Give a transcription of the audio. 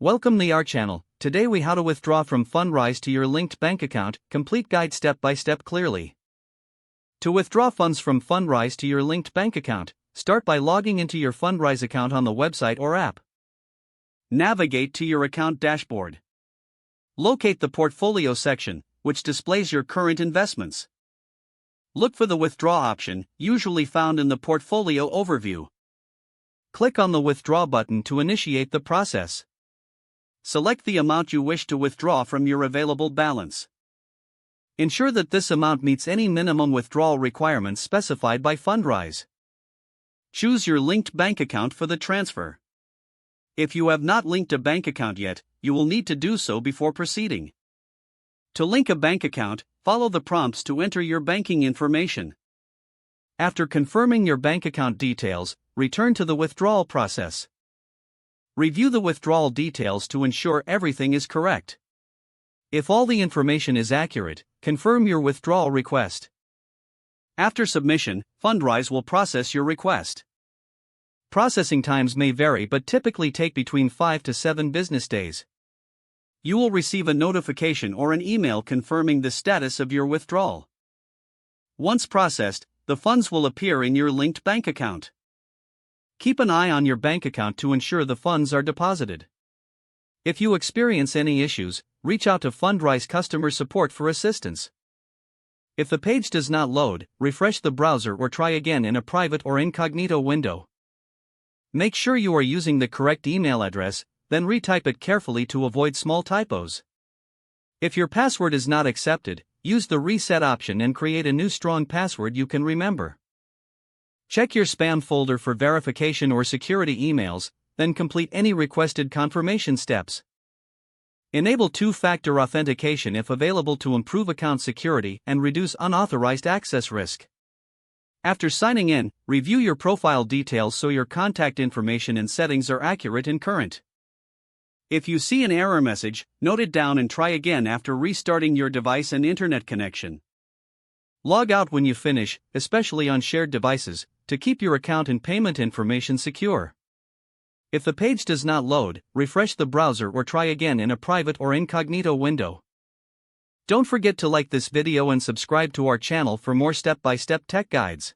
Welcome to our channel. Today we how to withdraw from Fundrise to your linked bank account, complete guide step by step clearly. To withdraw funds from Fundrise to your linked bank account, start by logging into your Fundrise account on the website or app. Navigate to your account dashboard. Locate the portfolio section, which displays your current investments. Look for the withdraw option, usually found in the portfolio overview. Click on the withdraw button to initiate the process. Select the amount you wish to withdraw from your available balance. Ensure that this amount meets any minimum withdrawal requirements specified by Fundrise. Choose your linked bank account for the transfer. If you have not linked a bank account yet, you will need to do so before proceeding. To link a bank account, follow the prompts to enter your banking information. After confirming your bank account details, return to the withdrawal process. Review the withdrawal details to ensure everything is correct. If all the information is accurate, confirm your withdrawal request. After submission, Fundrise will process your request. Processing times may vary but typically take between 5 to 7 business days. You will receive a notification or an email confirming the status of your withdrawal. Once processed, the funds will appear in your linked bank account. Keep an eye on your bank account to ensure the funds are deposited. If you experience any issues, reach out to Fundrise customer support for assistance. If the page does not load, refresh the browser or try again in a private or incognito window. Make sure you are using the correct email address, then retype it carefully to avoid small typos. If your password is not accepted, use the reset option and create a new strong password you can remember. Check your spam folder for verification or security emails, then complete any requested confirmation steps. Enable two-factor authentication if available to improve account security and reduce unauthorized access risk. After signing in, review your profile details so your contact information and settings are accurate and current. If you see an error message, note it down and try again after restarting your device and internet connection. Log out when you finish, especially on shared devices, to keep your account and payment information secure. If the page does not load, refresh the browser or try again in a private or incognito window. Don't forget to like this video and subscribe to our channel for more step-by-step tech guides.